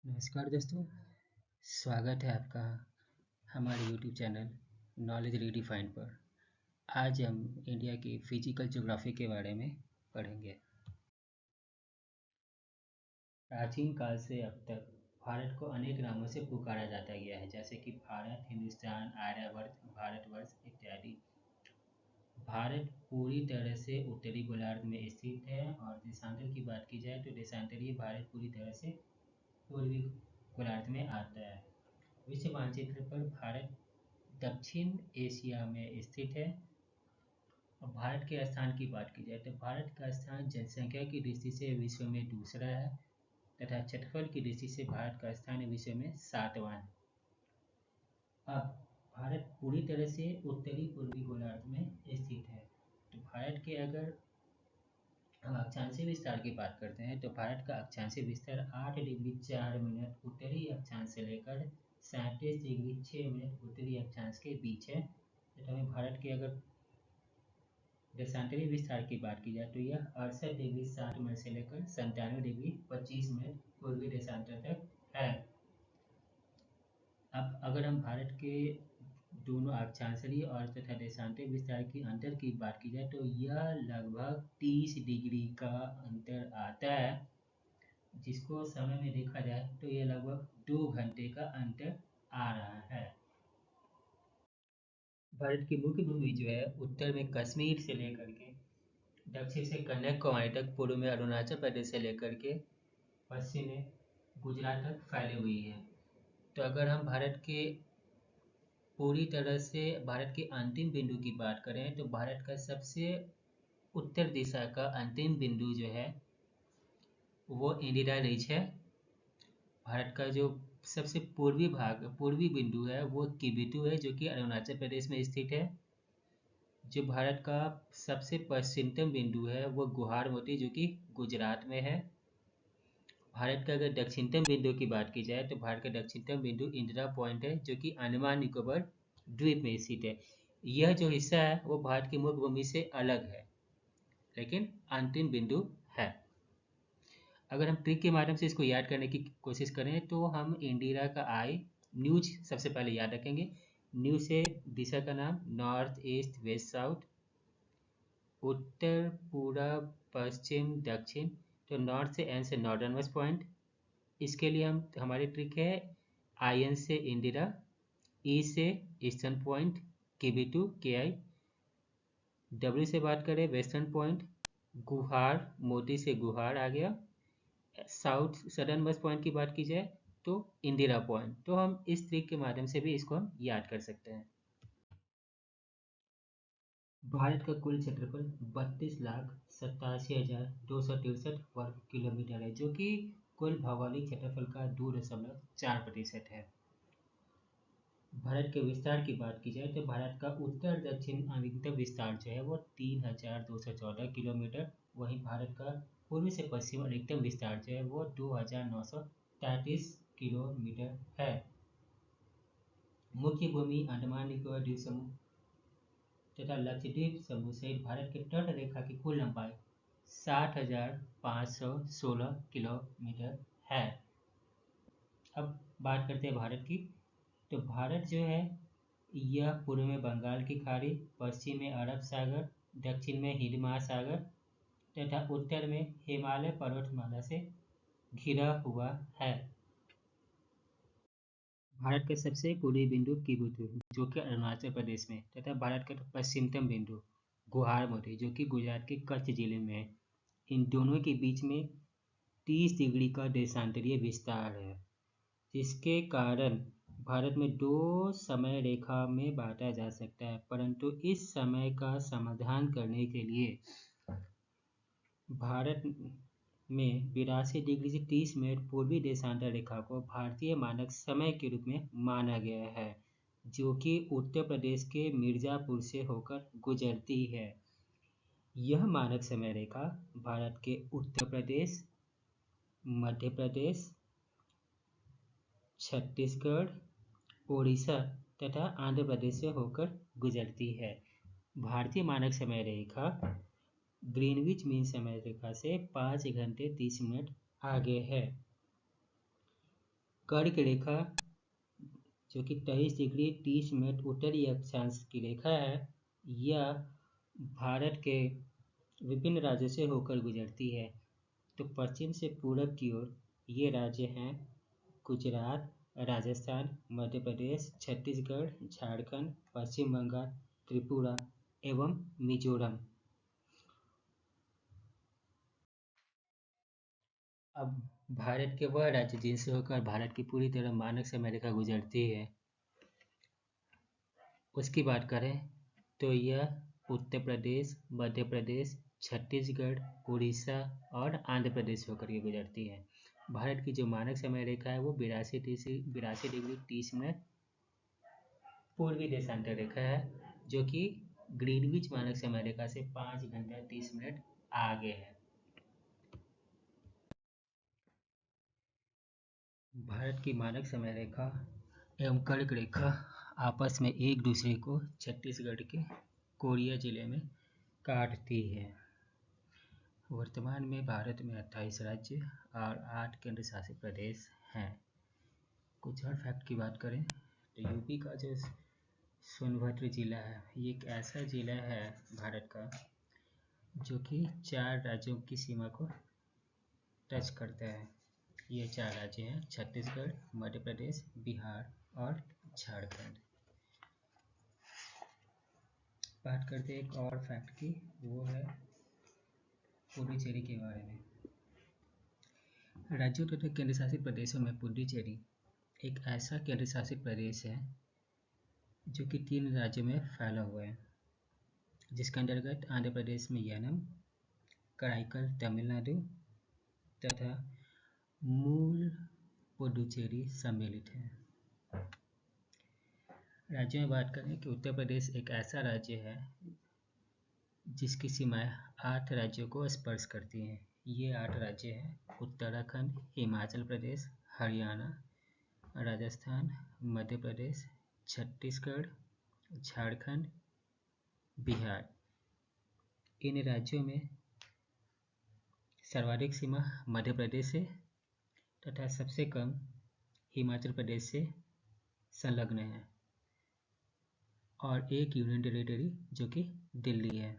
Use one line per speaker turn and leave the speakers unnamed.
नमस्कार दोस्तों, स्वागत है आपका हमारे YouTube चैनल नॉलेज रीडिफाइंड पर। आज हम इंडिया की फिजिकल ज्योग्राफी के बारे में पढ़ेंगे। प्राचीन काल से अब तक भारत को अनेक नामों से पुकारा जाता गया है, जैसे कि भारत, हिंदुस्तान, आर्यवर्त, भारतवर्ष इत्यादि। भारत पूरी तरह से उत्तरी गोलार्ध में स्थित है और देशांतर की बात की जाए तो देशांतरीय भारत पूरी तरह से पूर्वी गोलार्ध में आता है। विश्व मानचित्र पर भारत दक्षिण एशिया में स्थित है। और भारत के स्थान की बात की जाए तो भारत का स्थान जनसंख्या की दृष्टि से विश्व में दूसरा है तथा क्षेत्रफल की दृष्टि से भारत का स्थान विश्व में 7वां है। अब भारत पूरी तरह से उत्तरी पूर्वी गोलार्ध में स्थित है। तो भारत के अगर हम अक्षांशीय विस्तार की बात करते हैं तो भारत का अक्षांशीय विस्तार 8 डिग्री 4 मिनट उत्तरी अक्षांश से लेकर 37 डिग्री 6 मिनट उत्तरी अक्षांश के बीच है। तथा हमें भारत के अगर देशांतरीय विस्तार की बात की जाए तो यह 68 डिग्री 60 मिनट से लेकर 97 डिग्री 25 मिनट पूर्वी देशांतर तक है। अब अगर हम भारत के दोनों अक्षांशीय और तथा देशांतरीय विस्तार की अंतर की बात की जाए तो यह लगभग 30 डिग्री का अंतर आता है, जिसको समय में देखा जाए तो यह लगभग 2 घंटे का अंतर आ रहा है। भारत की मुख्य भूमि जो है उत्तर में कश्मीर से लेकर के दक्षिण से कन्याकुमारी तक, पूर्व में अरुणाचल प्रदेश से लेकर के पश्चिम में गुजरात तक फैली हुई है। तो अगर हम भारत के पूरी तरह से भारत के अंतिम बिंदु की बात करें तो भारत का सबसे उत्तर दिशा का अंतिम बिंदु जो है वो इंदिरा रिज है। भारत का जो सबसे पूर्वी बिंदु है वो किबिथु है, जो कि अरुणाचल प्रदेश में स्थित है। जो भारत का सबसे पश्चिमतम बिंदु है वो गुहार मोती, जो कि गुजरात में है। भारत का अगर दक्षिणतम बिंदु की बात की जाए तो भारत का दक्षिणतम बिंदु इंदिरा पॉइंट है, जो कि अंडमान निकोबार द्वीप में स्थित है। यह जो हिस्सा है वो भारत की मुख्य भूमि से अलग है, लेकिन अंतिम बिंदु है। अगर हम ट्रिक के माध्यम से इसको याद करने की कोशिश करें तो हम इंदिरा का आई न्यूज सबसे पहले याद रखेंगे। न्यूज से दिशा का नाम नॉर्थ ईस्ट वेस्ट साउथ, उत्तर पूरब पश्चिम दक्षिण। तो नॉर्थ से एन से नॉर्दर्न वेस्ट पॉइंट। इसके लिए हमारी ट्रिक है आई एन से इंदिरा, ई से ईस्टर्न पॉइंट, किबिटू के आई। डब्ल्यू से बात करें वेस्टर्न पॉइंट, गुहार मोती से गुहार आ गया। साउथ सदर्न वेस्ट पॉइंट की बात की जाए तो इंदिरा पॉइंट। तो हम इस ट्रिक के माध्यम से भी इसको हम याद कर सकते हैं। भारत का कुल क्षेत्रफल 32,87,263 वर्ग किलोमीटर है, जो कि कुल भौगोलिक क्षेत्रफल का 2.4% है। भारत के विस्तार की बात की जाए तो भारत का उत्तर दक्षिण अधिकतम विस्तार जो है वो 3,214 किलोमीटर। वहीं भारत का पूर्वी से पश्चिम अधिकतम विस्तार जो है वो 2,933 किलोमीटर है। मुख्य भूमि अंडमान निकोबार द्वीप समूह तथा लक्षद्वीप समूह सहित भारत के तट रेखा की कुल लंबाई 60,516 किलोमीटर है। अब बात करते हैं भारत की। तो भारत जो है यह पूर्व में बंगाल की खाड़ी, पश्चिम में अरब सागर, दक्षिण में हिंद महासागर तथा उत्तर में हिमालय पर्वतमाला से घिरा हुआ है। भारत का सबसे पूर्वी बिंदु किबुतु, जो कि अरुणाचल प्रदेश में, तथा भारत का पश्चिमतम बिंदु गुहार मोती, जो कि गुजरात के कच्छ जिले में है। इन दोनों के बीच में 30 डिग्री का देशांतरीय विस्तार है, जिसके कारण भारत में 2 समय रेखा में बांटा जा सकता है। परंतु इस समय का समाधान करने के लिए भारत में 82 डिग्री से 30 मिनट पूर्वी देशांतर रेखा को भारतीय मानक समय के रूप में माना गया है, जो कि उत्तर प्रदेश के मिर्जापुर से होकर गुजरती है। यह मानक समय रेखा भारत के उत्तर प्रदेश, मध्य प्रदेश, छत्तीसगढ़, ओडिशा तथा आंध्र प्रदेश से होकर गुजरती है। भारतीय मानक समय रेखा ग्रीनविच मीन समय रेखा से 5 घंटे 30 मिनट आगे है। कर्क रेखा जो कि 23 डिग्री 30 मिनट उत्तरी अक्षांश की रेखा है, यह भारत के विभिन्न राज्यों से होकर गुजरती है। तो पश्चिम से पूरब की ओर ये राज्य हैं गुजरात, राजस्थान, मध्य प्रदेश, छत्तीसगढ़, झारखंड, पश्चिम बंगाल, त्रिपुरा एवं मिजोरम। अब भारत के वह राज्य जिनसे होकर भारत की पूरी तरह मानक समय रेखा गुजरती है, उसकी बात करें तो यह उत्तर प्रदेश, मध्य प्रदेश, छत्तीसगढ़, उड़ीसा और आंध्र प्रदेश होकर के गुजरती है। भारत की जो मानक समय रेखा है वो 82 डिग्री 30 मिनट पूर्वी देशांतर रेखा है, जो कि ग्रीनविच मानक समय रेखा से 5 घंटा 30 मिनट आगे है। भारत की मानक समय रेखा एवं कर्क रेखा आपस में एक दूसरे को छत्तीसगढ़ के कोरिया जिले में काटती है। वर्तमान में भारत में 28 राज्य और 8 केंद्र शासित प्रदेश हैं। कुछ और फैक्ट की बात करें तो यूपी का जो सोनभद्र जिला है, ये एक ऐसा जिला है भारत का जो कि 4 राज्यों की सीमा को टच करता है। ये 4 राज्य हैं छत्तीसगढ़, मध्य प्रदेश, बिहार और झारखंड। बात करते हैं एक और फैक्ट की, वो है पुडुचेरी के बारे में। राज्यों तथा केंद्र शासित प्रदेशों में पुडुचेरी एक ऐसा केंद्र शासित प्रदेश है जो कि 3 राज्यों में फैला हुआ है, जिसके अंतर्गत आंध्र प्रदेश में यानम, कराईकल तमिलनाडु तथा मूल पुडुचेरी सम्मिलित है। राज्यों में बात करें कि उत्तर प्रदेश एक ऐसा राज्य है जिसकी सीमाएं 8 राज्यों को स्पर्श करती हैं। ये 8 राज्य हैं उत्तराखंड, हिमाचल प्रदेश, हरियाणा, राजस्थान, मध्य प्रदेश, छत्तीसगढ़, झारखंड, बिहार। इन राज्यों में सर्वाधिक सीमा मध्य प्रदेश से तथा सबसे कम हिमाचल प्रदेश से संलग्न है और एक यूनियन टेरिटरी जो कि दिल्ली है।